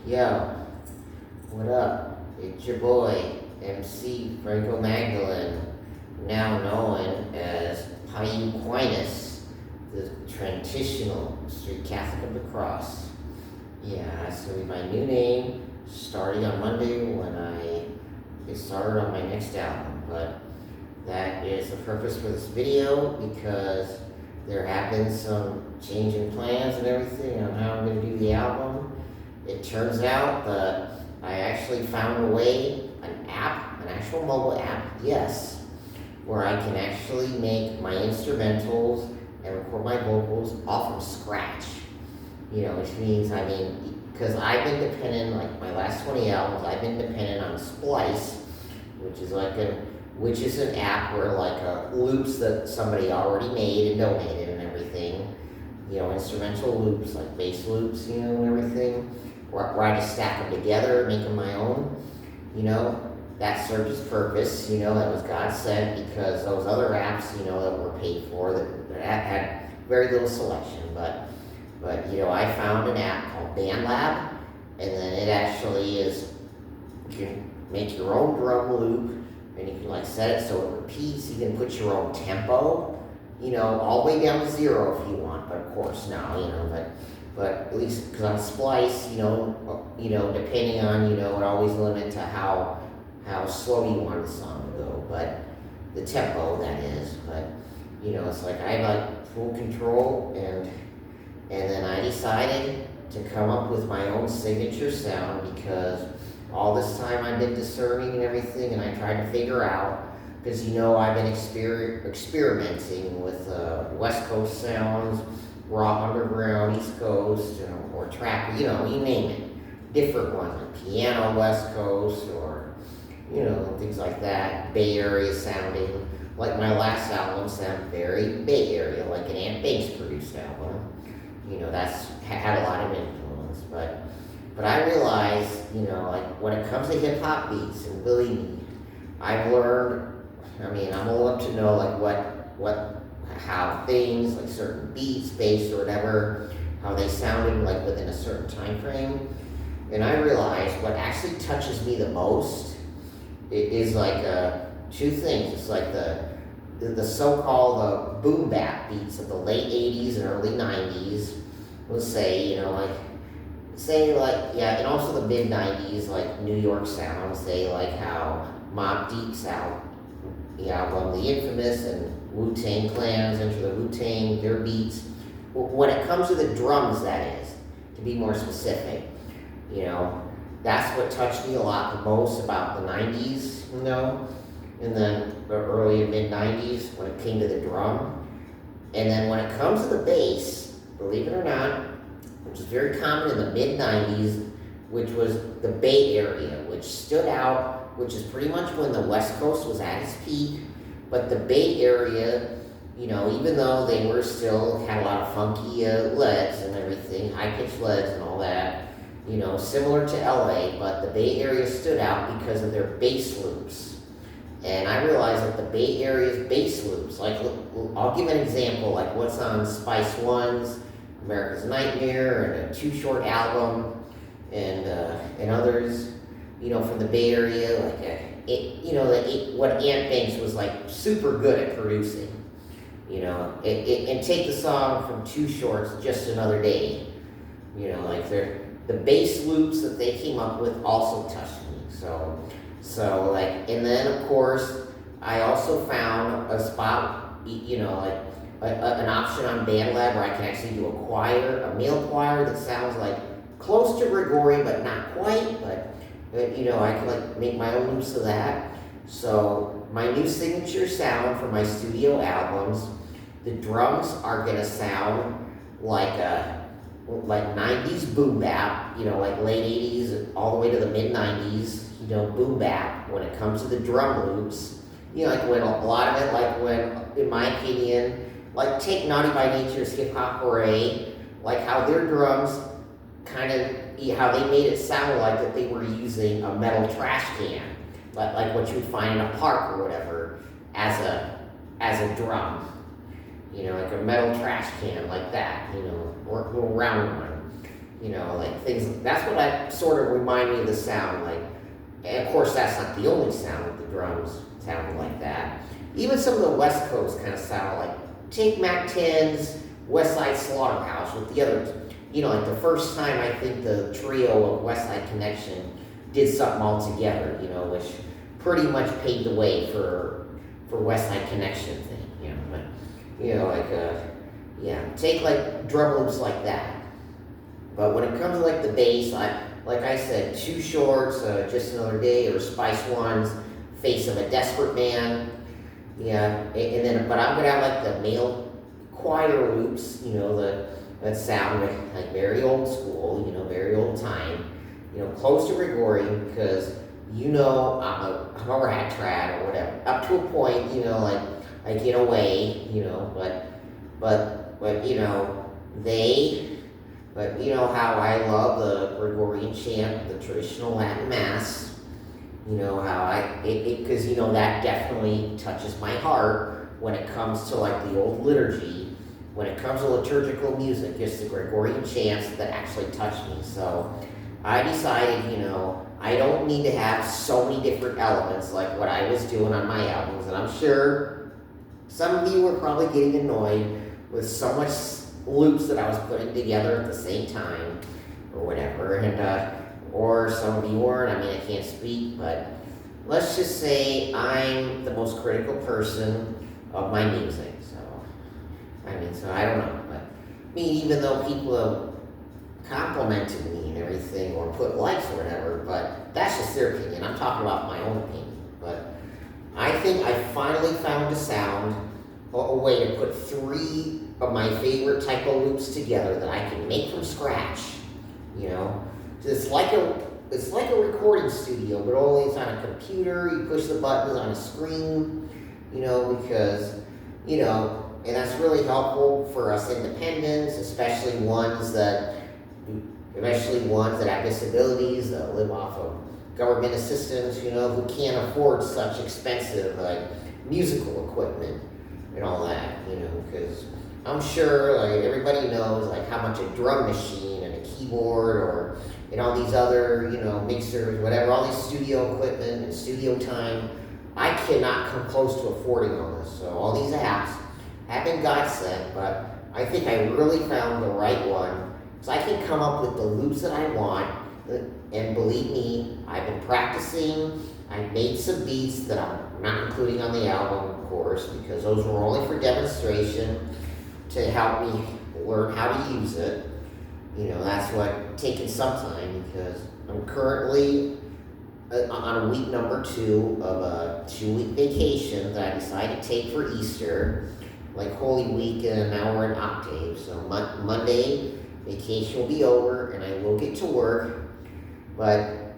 Yo, what up? It's your boy, MC Franco Magdalene, now known as Piuquinus, the Transitional Street Catholic of the Cross. Yeah, that's going to be my new name, starting on Monday when I get started on my next album. But that is the purpose for this video, because there have been some change in plans and everything on how I'm going to do the album. It turns out that I actually found a way, an actual mobile app, yes, where I can actually make my instrumentals and record my vocals all from scratch. Which means, because I've been dependent, like my last 20 albums, I've been dependent on Splice, which is an app where loops that somebody already made and donated and everything, instrumental loops, like bass loops, and everything, where I just stack them together and make them my own. That served its purpose. That was God sent, because those other apps, that were paid for, that had very little selection. But I found an app called BandLab, and then it actually is, you can make your own drum loop, and you can set it so it repeats. You can put your own tempo, all the way down to 0 if you want, but of course no, but at least, because on Splice, depending on, it always limits to how slow you want the song to go, but the tempo, that is. But it's like I have full control, and then I decided to come up with my own signature sound, because all this time I've been discerning and everything, and I tried to figure out, because I've been experimenting with West Coast sounds, rock underground, East Coast, or trap, you name it. Different ones, like piano West Coast, or, things like that. Bay Area sounding. Like my last album sounded very Bay Area, like an Ant Banks produced album. That's had a lot of influence. But I realized, when it comes to hip-hop beats, and believe me, I've learned, I'm old enough to know, how things, like certain beats, bass, or whatever, how they sounded, within a certain time frame. And I realized what actually touches me the most is, two things. It's the so-called boom bap beats of the late 80s and early 90s. Let's say, and also the mid 90s, like New York sound, say how Mobb Deep's album, The Infamous, and Wu-Tang Clan's Enter the Wu-Tang, their beats. When it comes to the drums, that is, to be more specific, that's what touched me a lot the most about the 90s, and then the early and mid 90s when it came to the drum. And then when it comes to the bass, believe it or not, which is very common in the mid 90s, which was the Bay Area, which stood out, which is pretty much when the West Coast was at its peak. But the Bay Area, even though they were still had a lot of funky leads and everything, high-pitched leads and all that, similar to LA, but the Bay Area stood out because of their bass loops. And I realized that the Bay Area's bass loops, I'll give an example, what's on Spice One's America's Nightmare, and a Too Short album, and others, from the Bay Area, what Ant Banks was super good at producing, and take the song from Too Short's Just Another Day, the bass loops that they came up with also touched me. And then of course I also found a spot, an option on BandLab where I can actually do a male choir that sounds close to Gregorian, but not quite, but I can make my own loops of that. So my new signature sound for my studio albums, the drums are gonna sound like 90s boom bap, late 80s all the way to the mid 90s, boom bap when it comes to the drum loops. When a lot of it, when, in my opinion, take Naughty by Nature's Hip Hop Hooray, how their drums how they made it sound like that they were using a metal trash can, like what you would find in a park or whatever, as a drum. Like a metal trash can like that, or a little round one. You know, like things, that's what I sort of remind me of the sound. Like, and of course, that's not the only sound that the drums sound like that. Even some of the West Coast kind of sound like, take Mac 10's West Side Slaughterhouse with the other, you know, like the first time I think the trio of West Side Connection did something all together, you know, which pretty much paved the way for West Side Connection thing, you know, but, you know, like, yeah, take like drum loops like that. But when it comes to like the bass, like I said, Too Short's Just Another Day, or Spice One's Face of a Desperate Man. Yeah, and then, but I'm gonna have like the male choir loops, you know, that sound like very old school, you know, very old time, you know, close to Gregorian, because, you know, I'm a rat trad or whatever, up to a point, you know, like in a way, you know, but you know, but you know how I love the Gregorian chant, the traditional Latin Mass. You know how because you know that definitely touches my heart when it comes to like the old liturgy. When it comes to liturgical music, it's the Gregorian chants that actually touch me. So I decided, you know, I don't need to have so many different elements like what I was doing on my albums. And I'm sure some of you were probably getting annoyed with so much loops that I was putting together at the same time or whatever. And or some of you weren't. I mean, I can't speak, but let's just say I'm the most critical person of my music. So, so I don't know. But I mean, even though people have complimented me and everything, or put likes or whatever, but that's just their opinion. I'm talking about my own opinion. But I think I finally found a sound, a way to put 3 of my favorite type of loops together that I can make from scratch. You know. It's like a recording studio, but only it's on a computer. You push the buttons on a screen, you know, because, you know, and that's really helpful for us independents, especially ones that have disabilities, that live off of government assistance, you know, who can't afford such expensive like musical equipment and all that, you know, because I'm sure like everybody knows like how much a drum machine and a keyboard or and all these other, you know, mixers, whatever, all these studio equipment and studio time, I cannot come close to affording all this. So all these apps have been godsend, but I think I really found the right one. So I can come up with the loops that I want, and believe me, I've been practicing. I've made some beats that I'm not including on the album, of course, because those were only for demonstration to help me learn how to use it. You know, that's what taking some time, because I'm currently on week number 2 of a 2-week vacation that I decided to take for Easter, like Holy Week, and now we're in Octave. So Monday, vacation will be over, and I will get to work. But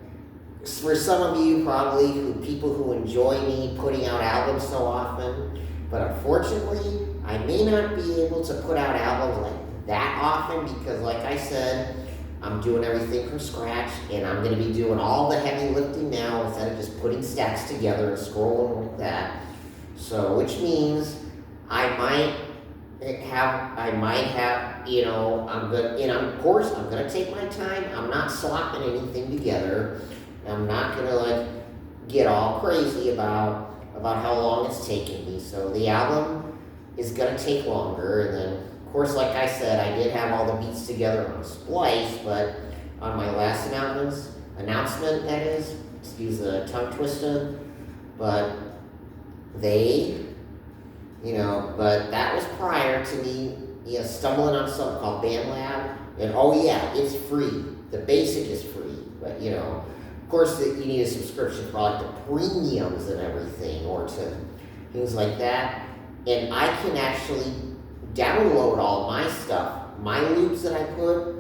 for some of you, probably people who enjoy me putting out albums so often, but unfortunately, I may not be able to put out albums like that often, because like I said, I'm doing everything from scratch, and I'm going to be doing all the heavy lifting now instead of just putting stacks together and scrolling like that. So, which means I might have, you know, of course, I'm going to take my time. I'm not slopping anything together. I'm not going to like get all crazy about how long it's taking me. So the album is going to take longer, and then of course, like I said, I did have all the beats together on Splice, but on my last announcement, that is, excuse the tongue twister, but but that was prior to me, stumbling on something called BandLab, and oh yeah, it's free. The basic is free, but you know, of course, you need a subscription for like the premiums and everything, or to things like that, and I can actually download all my stuff, my loops that I put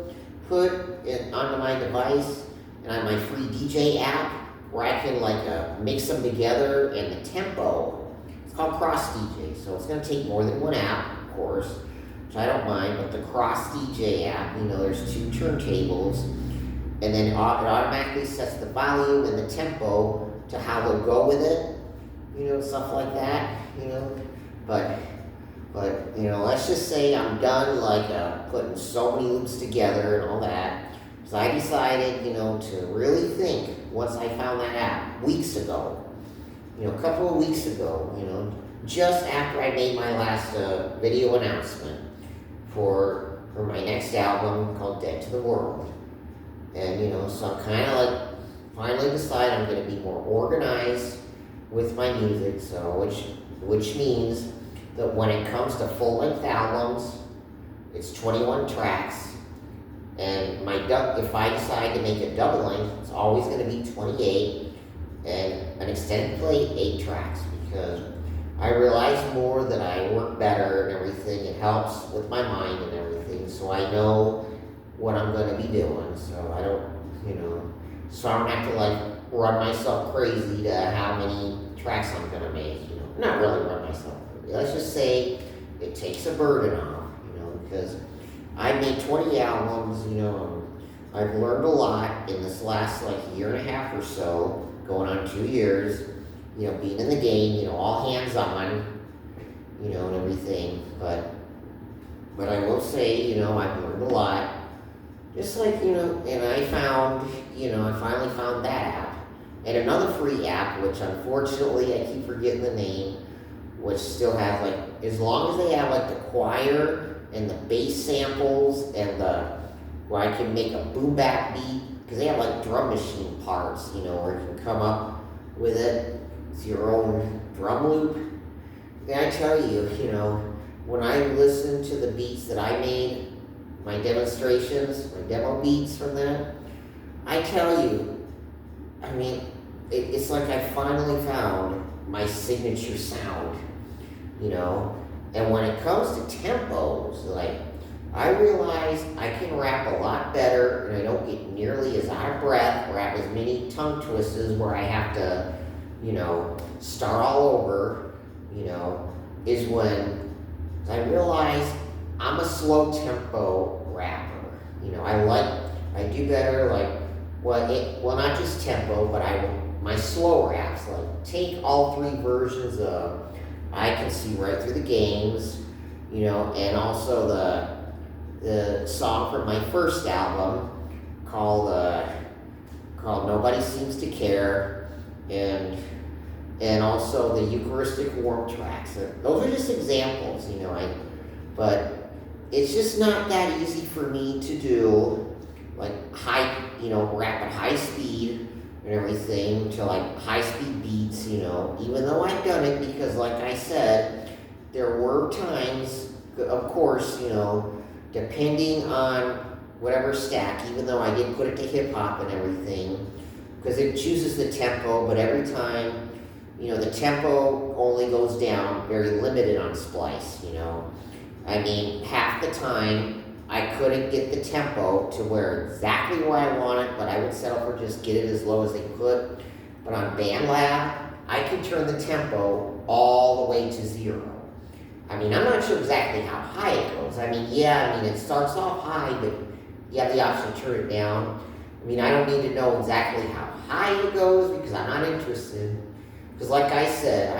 onto my device, and on my free DJ app, where I can like mix them together, and the tempo, it's called Cross DJ, so it's going to take more than one app, of course, which I don't mind, but the Cross DJ app, you know, there's 2 turntables, and then it automatically sets the volume and the tempo to how they'll go with it, you know, stuff like that, you know, but you know, let's just say I'm done like putting so many loops together and all that. Because I decided, to really think once I found that app weeks ago, a couple of weeks ago, just after I made my last video announcement for my next album called Dead to the World. And, so I'm kind of like finally decided I'm going to be more organized with my music, so which means that when it comes to full-length albums, it's 21 tracks, and if I decide to make a double length, it's always going to be 28, and an extended play 8 tracks, because I realize more that I work better and everything. It helps with my mind and everything, so I know what I'm going to be doing, so I don't, so I don't have to like run myself crazy to how many tracks I'm going to make, not really run myself crazy. Let's just say it takes a burden off, because I made 20 albums, and I've learned a lot in this last like year and a half or so, going on 2 years, being in the game, all hands on, and everything, but I will say, I've learned a lot, just like, and I found, I finally found that app, and another free app, which unfortunately I keep forgetting the name, which still has like, as long as they have like the choir and the bass samples and where I can make a boom bap beat, because they have like drum machine parts, where you can come up with it, it's your own drum loop. And I tell you, when I listen to the beats that I made, my demonstrations, my demo beats from that, I tell you, it's like I finally found my signature sound, and when it comes to tempos, like, I realize I can rap a lot better, and I don't get nearly as out of breath, or have as many tongue twisters where I have to, start all over, is when I realize I'm a slow tempo rapper. I do better, like, well, not just tempo, but my slow raps, like, take all 3 versions of I Can See Right Through the Games, and also the song from my first album called Nobody Seems to Care, and also the Eucharistic Warm tracks. Those are just examples, but it's just not that easy for me to do, like, rap at high speed and everything, to like high speed beats, even though I've done it, because like I said, there were times, of course, depending on whatever stack, even though I did put it to hip hop and everything, because it chooses the tempo, but every time, the tempo only goes down, very limited on Splice, half the time, I couldn't get the tempo to exactly where I want it, but I would settle for just get it as low as they could. But on BandLab, I can turn the tempo all the way to 0. I'm not sure exactly how high it goes. It starts off high, but you have the option to turn it down. I don't need to know exactly how high it goes, because I'm not interested. Because like I said,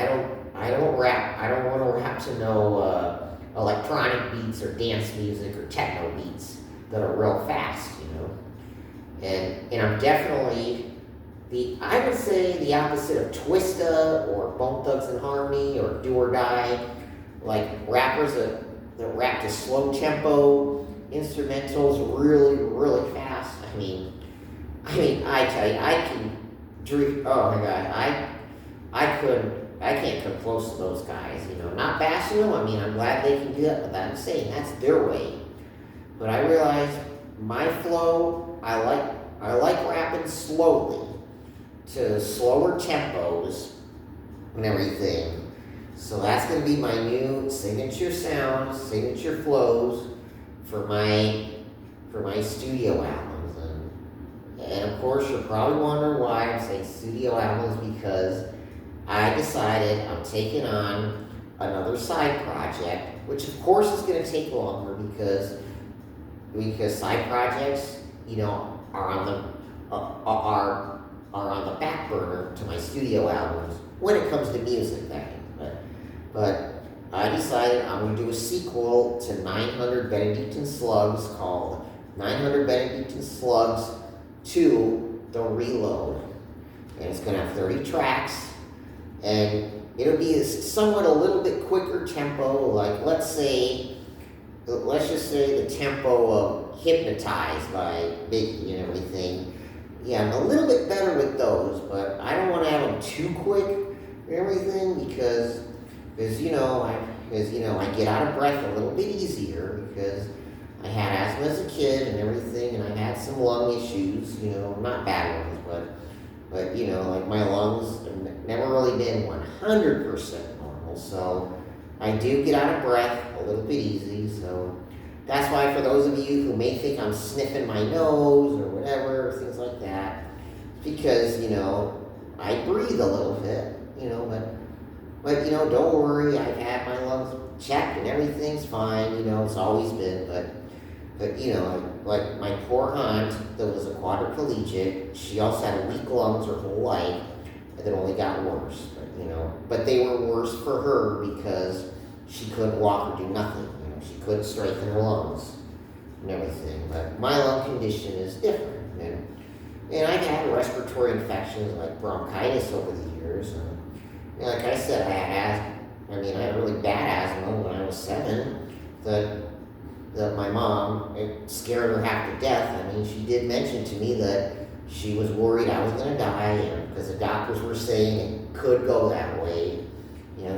I don't rap. I don't want to rap to know electronic beats or dance music or techno beats that are real fast, And I'm definitely I would say the opposite of Twista or Bone Thugs and Harmony or Do or Die, like rappers that rap to slow tempo instrumentals really, really fast. I tell you, I can dream. Oh my God, I can't come close to those guys, not bashing them. I'm glad they can do that, but I'm saying that's their way. But I realize my flow, I like rapping slowly to slower tempos and everything. So that's going to be my new signature sound, signature flows for my studio albums. And of course, you're probably wondering why I'm saying studio albums, because I decided I'm taking on another side project, which of course is going to take longer because side projects, are on the back burner to my studio albums when it comes to music. But I decided I'm going to do a sequel to 900 Benedictine Slugs called 900 Benedictine slugs to the reload. And it's going to have 30 tracks. And it'll be a somewhat a little bit quicker tempo, like let's just say the tempo of Hypnotized by Biggie and everything. Yeah, I'm a little bit better with those, but I don't want to have them too quick and everything because I get out of breath a little bit easier because I had asthma as a kid and everything, and I had some lung issues, not bad ones, but like my lungs have never really been 100% normal, so I do get out of breath a little bit easy, so that's why for those of you who may think I'm sniffing my nose or whatever, things like that, because, I breathe a little bit, but don't worry, I've had my lungs checked and everything's fine, it's always been, but like my poor aunt that was a quadriplegic, she also had weak lungs her whole life, and it only got worse, but they were worse for her because she couldn't walk or do nothing, she couldn't straighten her lungs and everything, but my lung condition is different, and I've had respiratory infections like bronchitis over the years, and like I said, I had really bad asthma when I was 7 that my mom, it scared her half to death. She did mention to me that she was worried I was going to die because the doctors were saying it could go that way.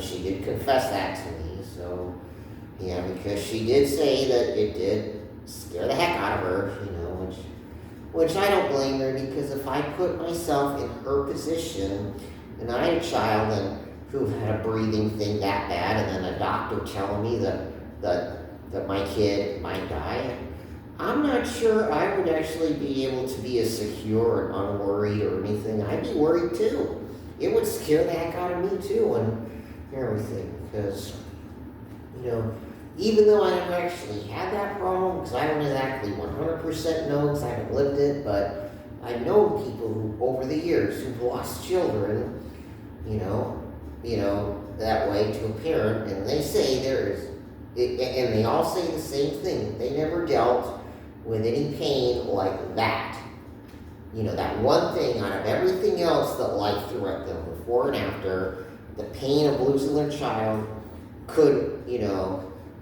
She did confess that to me. So, because she did say that it did scare the heck out of her, which I don't blame her because if I put myself in her position and I had a child who had a breathing thing that bad and then a doctor telling me that my kid might die, I'm not sure I would actually be able to be as secure and unworried or anything. I'd be worried too. It would scare the heck out of me too and everything because, even though I never actually had that problem, because I don't exactly 100% know because I haven't lived it, but I've known people who, over the years, who've lost children, that way to a parent, and they say and they all say the same thing. They never dealt with any pain like that. That one thing out of everything else that life threw at them before and after, the pain of losing their child could,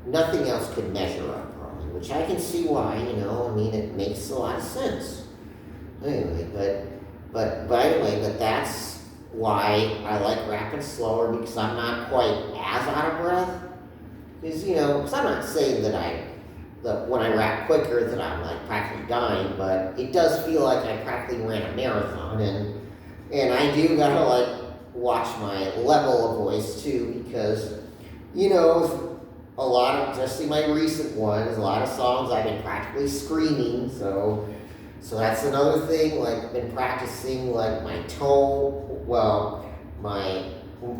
nothing else could measure up probably, which I can see why, it makes a lot of sense. Anyway, but that's why I like rapping slower because I'm not quite as out of breath. Because, I'm not saying that when I rap quicker that I'm like practically dying, but it does feel like I practically ran a marathon, and I do gotta like watch my level of voice too, because, a lot of, just in my recent ones, a lot of songs I've been practically screaming, so that's another thing, like I've been practicing like my tone,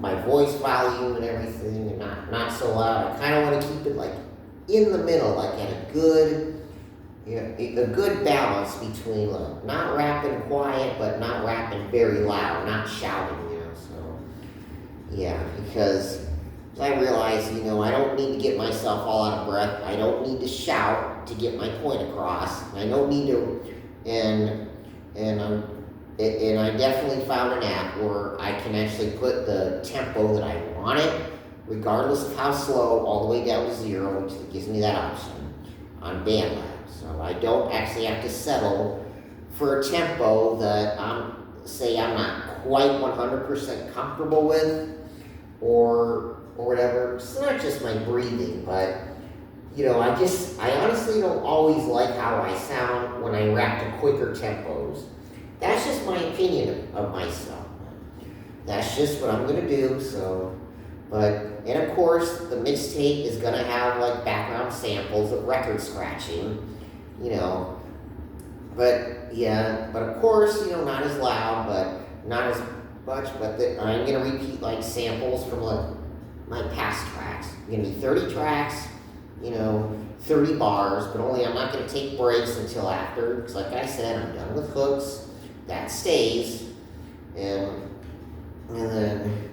my voice volume and everything, and not so loud. I kind of want to keep it like in the middle, like at a good balance between like not rapping quiet, but not rapping very loud, not shouting, So because I realize, I don't need to get myself all out of breath. I don't need to shout to get my point across. I don't need to, and I definitely found an app where I can actually put the tempo that I want it, regardless of how slow, all the way down to 0, which gives me that option on BandLab. So I don't actually have to settle for a tempo that I'm not quite 100% comfortable with, or whatever. It's not just my breathing, but I honestly don't always like how I sound when I rap to quicker tempos. That's just my opinion of myself. That's just what I'm gonna do. So, and of course, the mixtape is gonna have like background samples of record scratching, But of course, not as loud, but not as much. But I'm gonna repeat like samples from like my past tracks. It's gonna be 30 tracks, 30 bars, but I'm not gonna take breaks until after, because like I said, I'm done with hooks. That stays, and then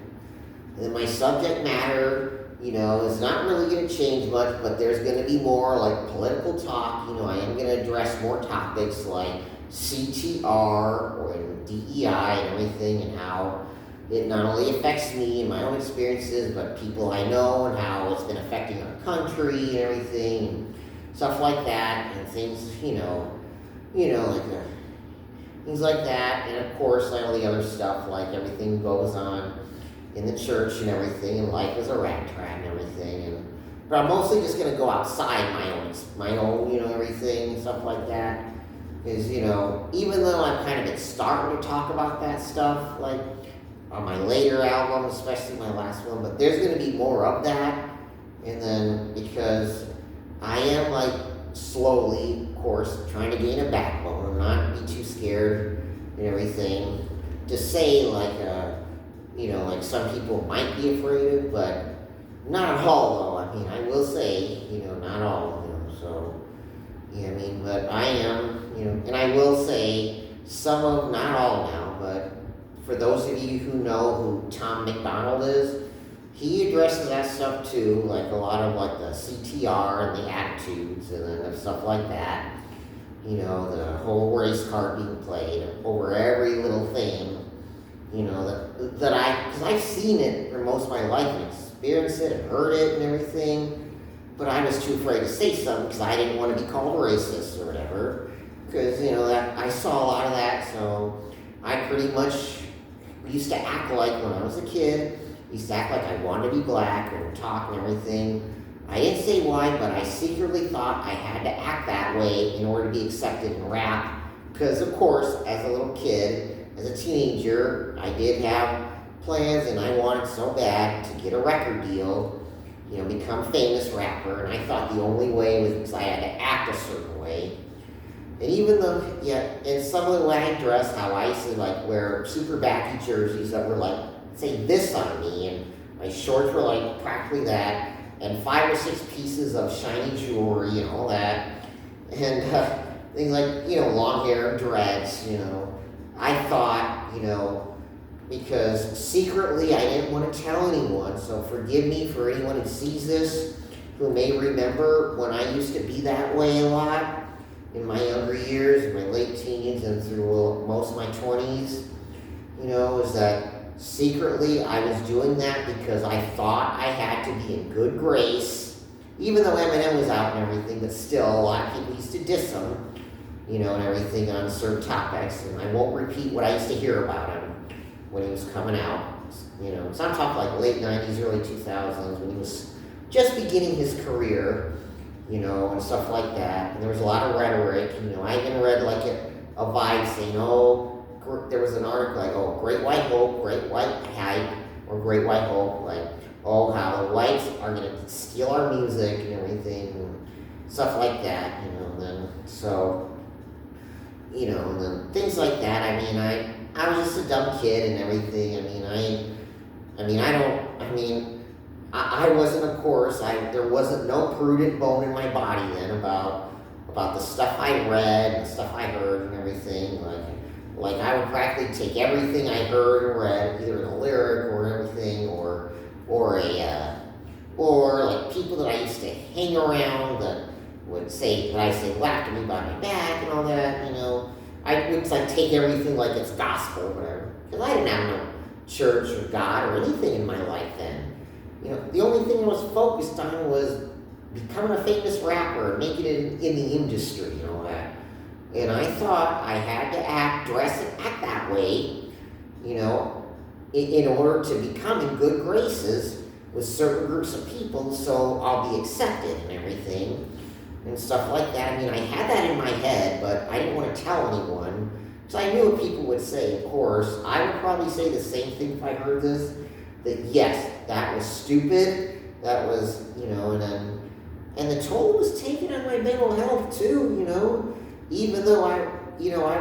my subject matter it's not really going to change much, but there's going to be more like political talk. I am going to address more topics like CTR or DEI and everything, and how it not only affects me and my own experiences, but people I know, and how it's been affecting our country and everything, and stuff like that, and things, things like that, and of course, all the other stuff, like everything goes on in the church and everything, and life is a rat trap and everything, but I'm mostly just gonna go outside my own, everything and stuff like that, because, even though I'm kind of been starting to talk about that stuff, like, on my later album, especially my last one, but there's gonna be more of that, and then, because I am, like, slowly, of course, trying to gain a backbone and not be too scared and everything to say, like, like some people might be afraid of, but not all, though. I will say, not all, so, but I am, and I will say not all now, but for those of you who know who Tom McDonald is, he addresses that stuff too, like a lot of like the CTR and the attitudes and then stuff like that. The whole race card being played over every little thing, because I've seen it for most of my life and experienced it and heard it and everything, but I was too afraid to say something because I didn't want to be called racist or whatever, because, that I saw a lot of that, so I pretty much used to act like when I was a kid, used to act like I wanted to be black and talk and everything. I didn't say why, but I secretly thought I had to act that way in order to be accepted in rap, because of course, as a little kid, as a teenager, I did have plans and I wanted so bad to get a record deal, become a famous rapper, and I thought the only way was because I had to act a certain way. And even though, and some of the way I dressed, how I used to like wear super baggy jerseys that were like, say this on me, and my shorts were like practically that, and 5 or 6 pieces of shiny jewelry and all that, and things like, long hair, dreads, I thought, because secretly I didn't want to tell anyone, so forgive me for anyone who sees this, who may remember when I used to be that way a lot in my younger years, my late teens, and through most of my 20s, is that secretly I was doing that because I thought I had to be in good grace, even though Eminem was out and everything, but still a lot of people used to diss him, and everything on certain topics, and I won't repeat what I used to hear about him when he was coming out, so I'm talking like late 90s, early 2000s, when he was just beginning his career, and stuff like that, and there was a lot of rhetoric, I even read like a vibe saying, there was an article like, great white hope, great white hype, or great white hope, like, how the whites are going to steal our music and everything, and stuff like that, and then, so, and then things like that. I was just a dumb kid and everything. I wasn't, of course, there wasn't no prudent bone in my body then about the stuff I read and the stuff I heard and everything. Like I would practically take everything I heard and read, either in a lyric or everything, or like people that I used to hang around that would say, laughed at me behind my back and all that, I would like take everything like it's gospel or whatever, because I didn't have no church or God or anything in my life then. The only thing I was focused on was becoming a famous rapper and making it in the industry and all that. And I thought I had to dress and act that way, in order to become in good graces with certain groups of people, so I'll be accepted and everything and stuff like that. I had that in my head, but I didn't want to tell anyone, because I knew what people would say, of course. I would probably say the same thing if I heard this, that yes, that was stupid, that was, and the toll was taken on my mental health too, even though I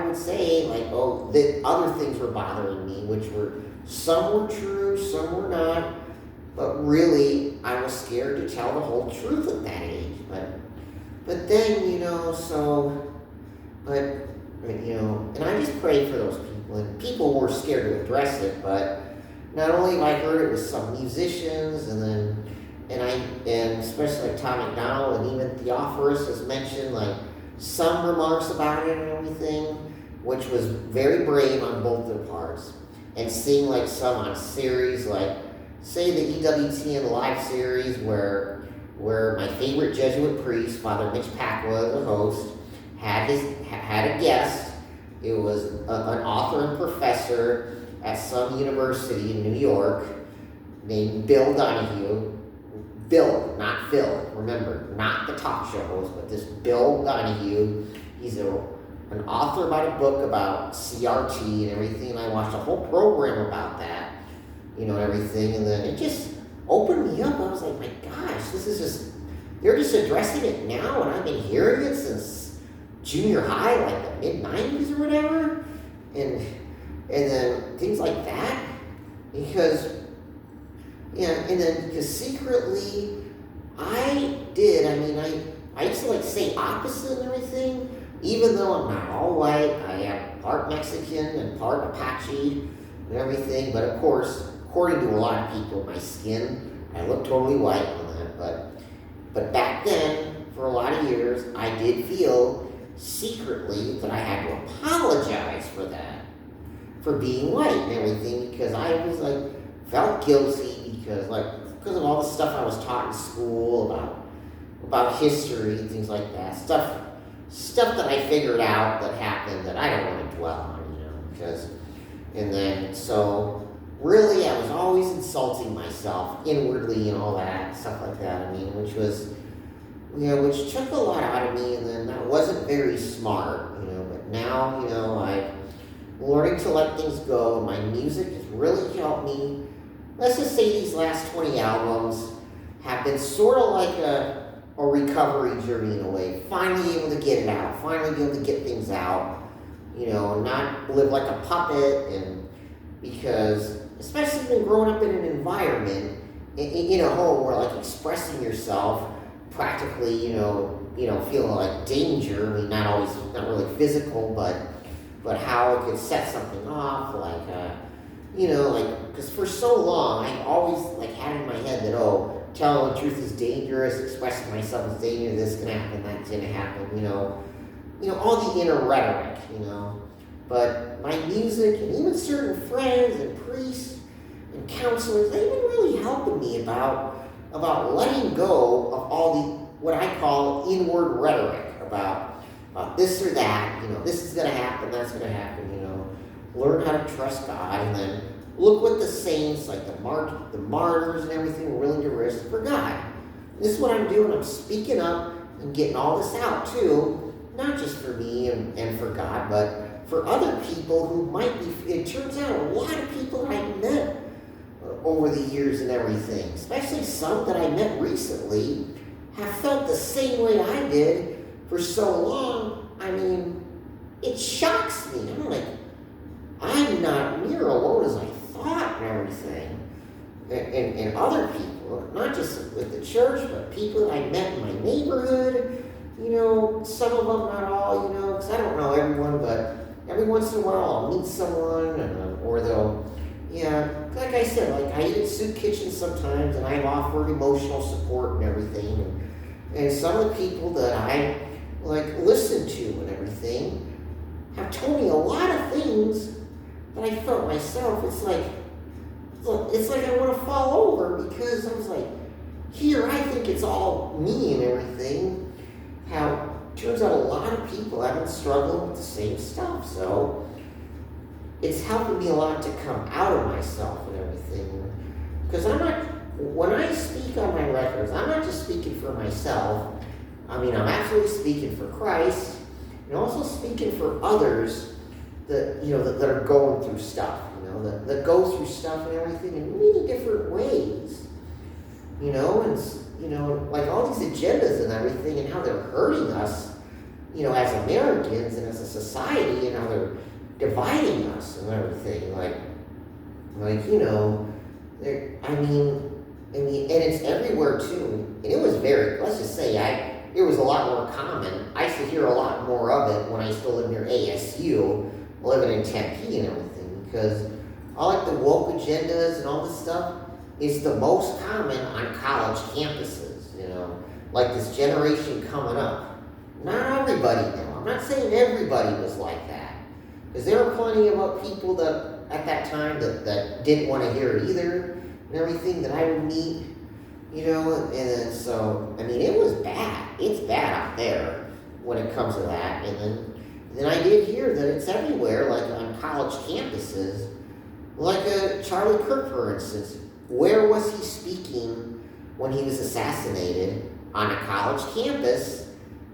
would say, like, that other things were bothering me, which were, some were true, some were not, but really, I was scared to tell the whole truth at that age, but then, and I just prayed for those people, and people were scared to address it, but not only have I heard it with some musicians, and then and especially like Tom McDonald and even Theophorus has mentioned like some remarks about it and everything, which was very brave on both their parts. And seeing like some on series like, say, the EWTN live series where my favorite Jesuit priest, Father Mitch Pacwa, the host, had a guest. It was an author and professor at some university in New York named Bill Donahue. Bill, not Phil. Remember, not the talk show host, but this Bill Donahue. He's an author about a book about CRT and everything, and I watched a whole program about that, and everything, and then it just opened me up. I was like, my gosh, this is just, they're just addressing it now, and I've been hearing it since junior high, like the mid-90s or whatever, and then things like that, because secretly, I used to like say opposite and everything, even though I'm not all white. I am part Mexican and part Apache and everything, but of course, according to a lot of people, my skin, I look totally white on that, but back then, for a lot of years, I did feel secretly that I had to apologize for that, for being white and everything, because I was like, felt guilty because of all the stuff I was taught in school about history and things like that, stuff that I figured out that happened that I don't want to dwell on, because, and then, so, really, I was always insulting myself inwardly and all that, stuff like that, which was, which took a lot out of me, and then that wasn't very smart, but now, I'm learning to let things go, and my music has really helped me. Let's just say these last 20 albums have been sort of like a recovery journey in a way. Finally able to get it out. Finally be able to get things out. And not live like a puppet. And because, especially when growing up in an environment, in a home where like expressing yourself practically, feeling like danger. Not really physical, but how it could set something off, because for so long, I always had in my head that, telling the truth is dangerous, expressing myself is dangerous, this is going to happen, that's going to happen, all the inner rhetoric, But my music and even certain friends and priests and counselors, they've been really helping me about letting go of all the, what I call inward rhetoric about this or that, this is going to happen, that's going to happen, learn how to trust God, and then look what the saints, like the martyrs and everything, were willing to risk for God. This is what I'm doing. I'm speaking up and getting all this out too, not just for me and for God, but for other people who might be. It turns out a lot of people that I met over the years and everything, especially some that I met recently, have felt the same way I did for so long. It shocks me. I'm like, I'm not near alone as I thought and everything. And other people, not just with the church, but people that I met in my neighborhood, some of them, not all, because I don't know everyone, but every once in a while I'll meet someone, or they'll, like I said, I eat at soup kitchens sometimes, and I offer emotional support and everything, and some of the people that I, listen to and everything, have told me a lot of things that I felt myself. It's like I want to fall over, because I was like, here I think it's all me and everything. How it turns out a lot of people have been struggling with the same stuff. So it's helping me a lot to come out of myself and everything. Because when I speak on my records, I'm not just speaking for myself. I'm absolutely speaking for Christ, and also speaking for others that are going through stuff, that go through stuff and everything in many different ways, and all these agendas and everything, and how they're hurting us, as Americans and as a society, and how they're dividing us and everything, and it's everywhere too. And it was let's just say, it was a lot more common. I used to hear a lot more of it when I still lived near ASU, living in Tempe and everything, because all the woke agendas and all this stuff, is the most common on college campuses, like this generation coming up. Not everybody though. I'm not saying everybody was like that. Because there were plenty of people that at that time that didn't want to hear it either and everything that I would meet, and so, it was bad. It's bad out there when it comes to that. And then I did hear that it's everywhere, like on college campuses. Like Charlie Kirk, for instance. Where was he speaking when he was assassinated? On a college campus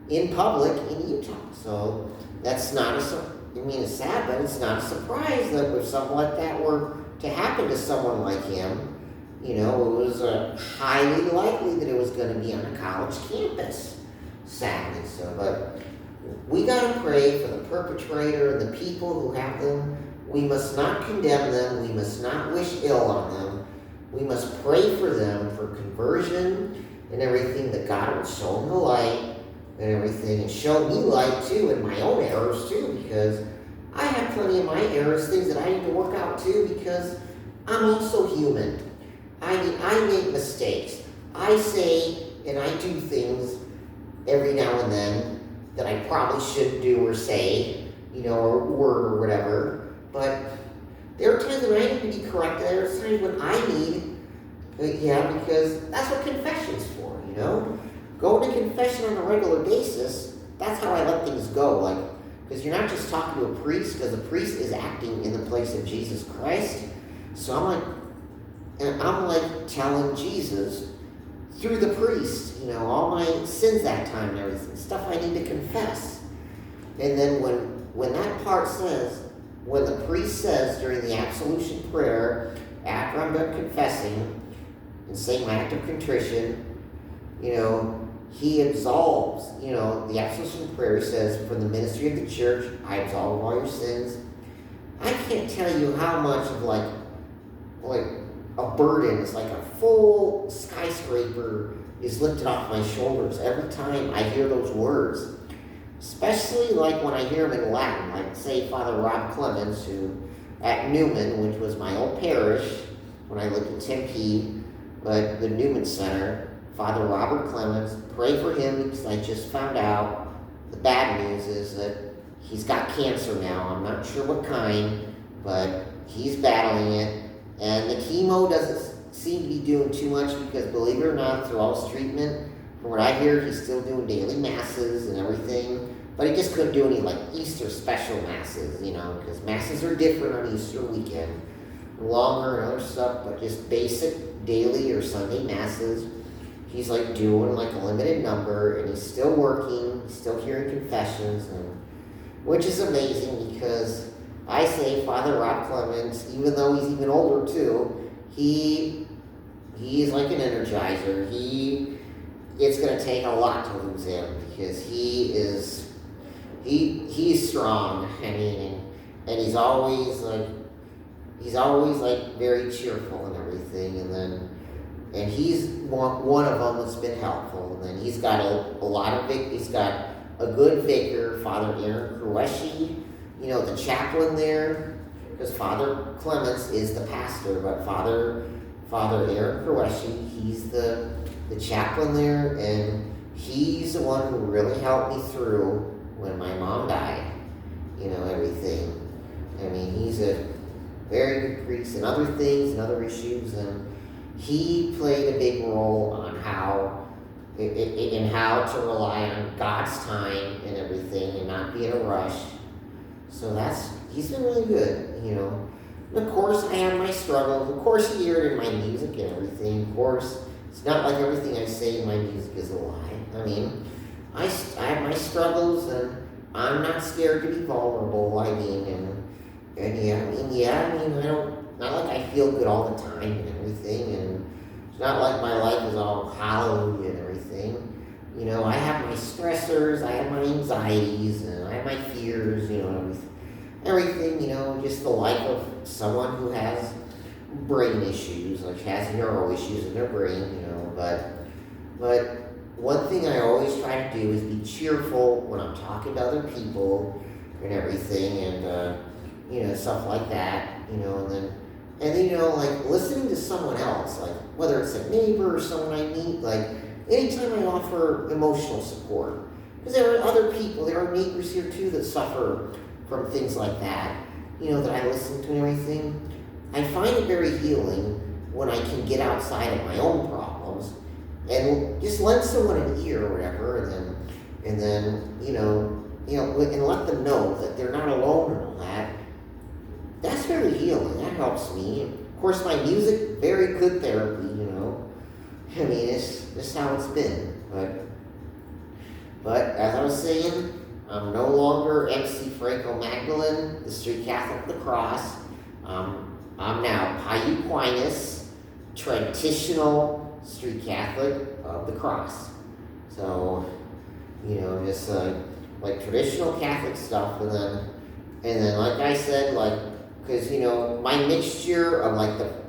in public in Utah. So that's not it's sad, but it's not a surprise that if something like that were to happen to someone like him, it was highly likely that it was going to be on a college campus, sadly. So, but we got to pray for the perpetrator and the people who have them. We must not condemn them. We must not wish ill on them. We must pray for them for conversion and everything, that God would show them the light and everything, and show me light too in my own errors too, because I have plenty of my errors, things that I need to work out too, because I'm also human. I make mistakes. I say and I do things every now and then that I probably shouldn't do or say, or word or whatever. But there are times when I need to be corrected. There are times when I need, because that's what confession's for, Going to confession on a regular basis, that's how I let things go. Because you're not just talking to a priest, because the priest is acting in the place of Jesus Christ. So I'm like telling Jesus through the priest, all my sins that time and everything, stuff I need to confess. And then when that part says, when the priest says during the absolution prayer, after I'm done confessing and saying my act of contrition, he absolves, the absolution prayer says, for the ministry of the church, I absolve all your sins. I can't tell you how much of like a burden, it's like a full skyscraper is lifted off my shoulders every time I hear those words. Especially like when I hear them in Latin, like say Father Rob Clemens, who at Newman, which was my old parish when I lived in Tempe, but the Newman Center, Father Robert Clemens, pray for him because I just found out the bad news is that he's got cancer now. I'm not sure what kind, but he's battling it. And the chemo doesn't seem to be doing too much because, believe it or not, through all his treatment, from what I hear, he's still doing daily masses and everything. But he just couldn't do any Easter special masses, because masses are different on Easter weekend. Longer and other stuff, but just basic daily or Sunday masses. He's doing a limited number, and he's still working, he's still hearing confessions, which is amazing because I say Father Rob Clemens, even though he's even older too, he is like an energizer. It's going to take a lot to lose him because he's strong. And he's always very cheerful and everything, and he's one of them that's been helpful. And then he's got he's got a good vicar, Father Aaron Krueshi, the chaplain there, because Father Clemens is the pastor, but Father Aaron Krueshi, he's the chaplain there, and he's the one who really helped me through when my mom died, everything. He's a very good priest and other things and other issues, and he played a big role on how to rely on God's time and everything and not be in a rush. So he's been really good, And of course, I have my struggles. Of course, you hear it in my music and everything. Of course, it's not like everything I say in my music is a lie. I have my struggles, and I'm not scared to be vulnerable. I don't, not like I feel good all the time and everything, and it's not like my life is all hallelujah and everything. I have my stressors, I have my anxieties, and I have my fears, everything, just the life of someone who has brain issues, has neuro issues in their brain, but one thing I always try to do is be cheerful when I'm talking to other people and everything, and stuff like that, and then And then, like listening to someone else, like whether it's a neighbor or someone I meet, like anytime I offer emotional support, because there are other people, there are neighbors here too that suffer from things like that, that I listen to and everything. I find it very healing when I can get outside of my own problems and just lend someone an ear or whatever, and then and let them know that they're not alone and all that. That's very healing. That helps me. Of course, my music, very good therapy. I mean, it's just how it's been. But as I was saying, I'm no longer MC Franco Magdalene, the Street Catholic of the Cross. I'm now Piuquinus, traditional Street Catholic of the Cross. So, just like traditional Catholic stuff, and then like I said, because my mixture of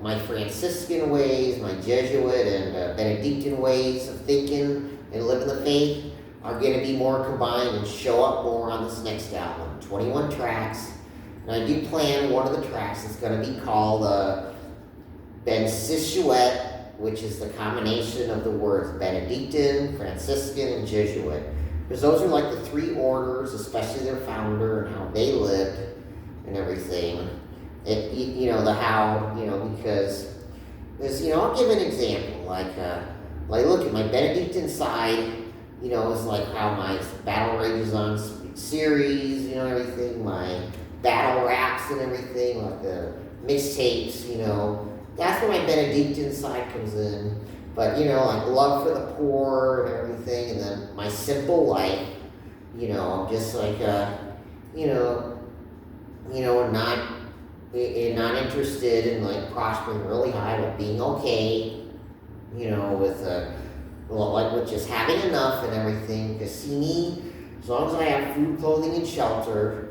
my Franciscan ways, my Jesuit and Benedictine ways of thinking and living the faith are going to be more combined and show up more on this next album. 21 tracks. And I do plan one of the tracks is going to be called Benedictine, which is the combination of the words Benedictine, Franciscan, and Jesuit. Because those are like the three orders, especially their founder and how they lived and everything. Because I'll give an example. Like look at my Benedictine side, it's like how my Battle Rages on series, everything, my battle raps and everything, like the mixtapes, that's where my Benedictine side comes in. But, like love for the poor and everything, and then my simple life, I'm just like, not interested in like prospering really high, but being okay, with just having enough and everything. Because see me, as long as I have food, clothing, and shelter,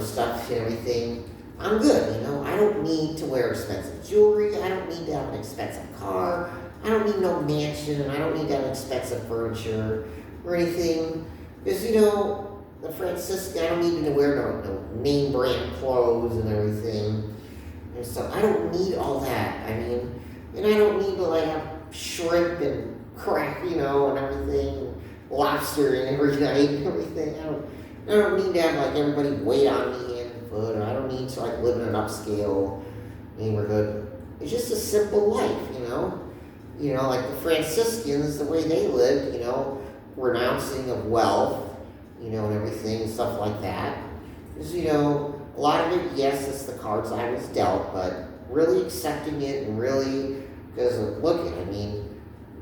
stuff and everything, I'm good. I don't need to wear expensive jewelry. I don't need to have an expensive car. I don't need no mansion, and I don't need to have expensive furniture or anything. Because, the Franciscan, I don't need to wear no name brand clothes and everything. And so I don't need all that. I mean, and I don't need to like have shrimp and crack, and everything, lobster and every night and everything. I don't need to have like everybody wait on me hand and foot, or I don't need to like live in an upscale neighborhood. It's just a simple life, like the Franciscans, the way they lived, renouncing of wealth, and everything and stuff like that. Because, a lot of it, yes, it's the cards I was dealt, but really accepting it and really, because look at,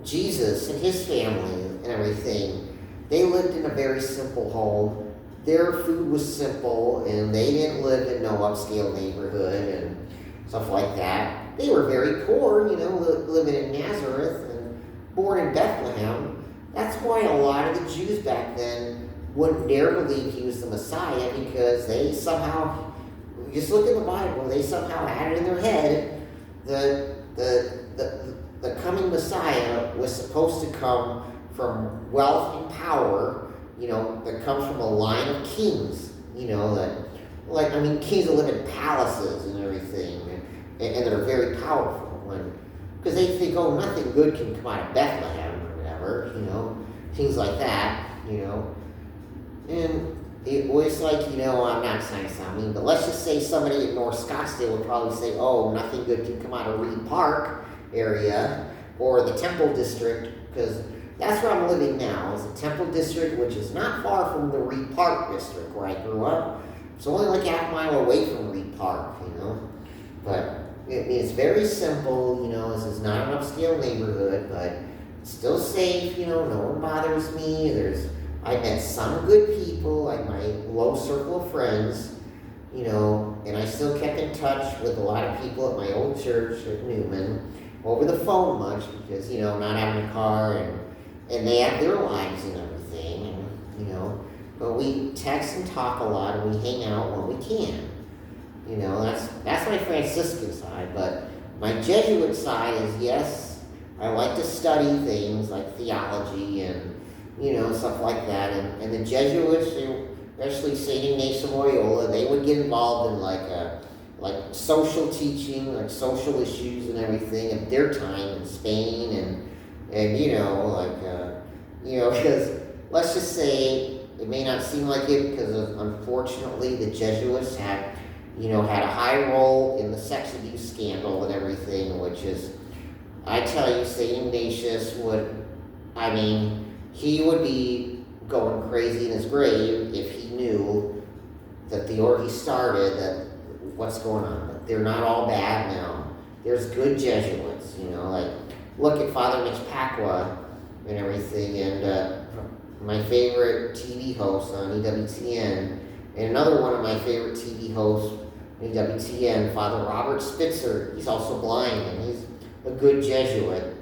Jesus and his family and everything, they lived in a very simple home. Their food was simple, and they didn't live in no upscale neighborhood and stuff like that. They were very poor, living in Nazareth and born in Bethlehem. That's why a lot of the Jews back then wouldn't dare believe he was the Messiah, because they somehow, just look in the Bible, they somehow had it in their head that the coming Messiah was supposed to come from wealth and power, that comes from a line of kings, kings that live in palaces and everything, and they're very powerful. Because they think, oh, nothing good can come out of Bethlehem or whatever, things like that, And it was like, I'm not saying something, but let's just say somebody in North Scottsdale would probably say, oh, nothing good can come out of Reed Park area or the Temple District, because that's where I'm living now, is the Temple District, which is not far from the Reed Park District where I grew up. It's only like half a mile away from Reed Park, But it's very simple, this is not an upscale neighborhood, but it's still safe, no one bothers me. I met some good people, like my low circle of friends, and I still kept in touch with a lot of people at my old church at Newman over the phone much, because, not having a car, and they have their lives and everything, but we text and talk a lot, and we hang out when we can. That's my Franciscan side, but my Jesuit side is, yes, I like to study things like theology and, stuff like that. And the Jesuits, especially St. Ignatius of Loyola, they would get involved in like social teaching, like social issues and everything at their time in Spain and because let's just say it may not seem like it because unfortunately the Jesuits had a high role in the sex abuse scandal and everything, which is, I tell you, St. Ignatius he would be going crazy in his grave if he knew that he started that what's going on. But they're not all bad now. There's good Jesuits, like look at Father Mitch Pacwa and everything, and my favorite TV host on EWTN, and another one of my favorite TV hosts on EWTN, Father Robert Spitzer. He's also blind, and he's a good Jesuit,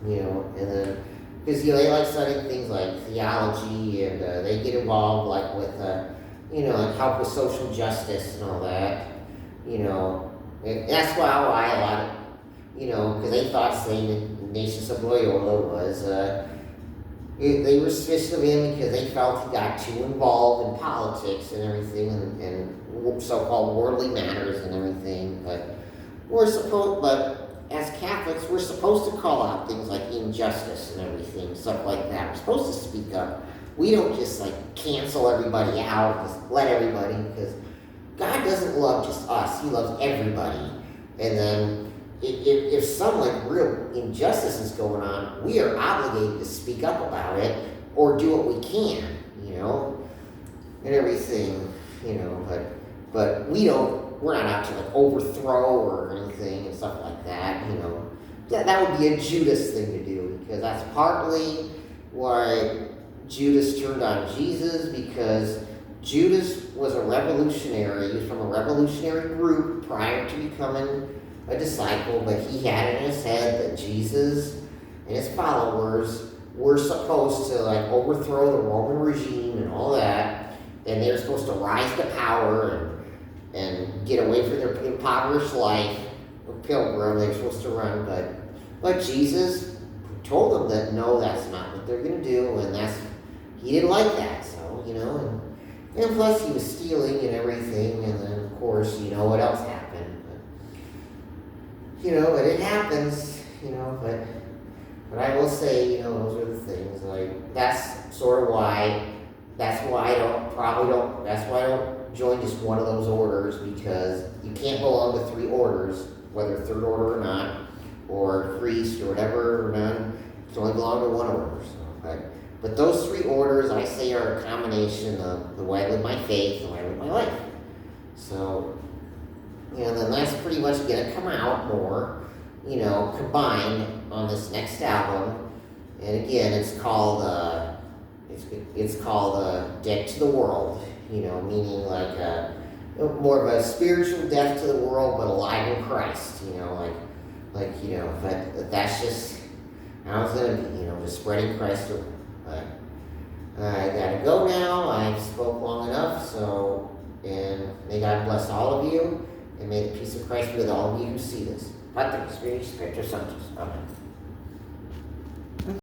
and then because they like studying things like theology, and they get involved like with like help with social justice and all that, and that's why a lot of because they thought Saint Ignatius of Loyola was they were suspicious of him because they felt he got too involved in politics and everything and so-called worldly matters and everything. But as Catholics, we're supposed to call out things like injustice and everything, stuff like that. We're supposed to speak up. We don't just like cancel everybody out, just let everybody, because God doesn't love just us. He loves everybody. And then if some like real injustice is going on, we are obligated to speak up about it or do what we can, and everything, but we're not out to like overthrow or anything and stuff like that, that would be a Judas thing to do, because that's partly why Judas turned on Jesus, because Judas was a revolutionary. He was from a revolutionary group prior to becoming a disciple, but he had it in his head that Jesus and his followers were supposed to like overthrow the Roman regime and all that, and they were supposed to rise to power and get away from their impoverished life of pilgrim. They were supposed to run, but Jesus told them that no, that's not what they're going to do, and he didn't like that. So and plus he was stealing and everything, and then of course what else happened. But it happens, but I will say, those are the things, like, that's why I don't join just one of those orders, because you can't belong to 3 orders, whether third order or not, or priest or whatever, or none. You can only belong to one order, but those 3 orders, I say, are a combination of the way I live my faith and the way I live my life. So, then that's pretty much going to come out more, combined on this next album. And again, it's called Dead to the World, meaning like more of a spiritual death to the world, but alive in Christ, but that's just how it's going to be, just spreading Christ around. But I gotta go now. I've spoke long enough, and may God bless all of you, and may the peace of Christ be with all of you who see this. Pater, Spiritus, Spiritus Sanctus. Amen.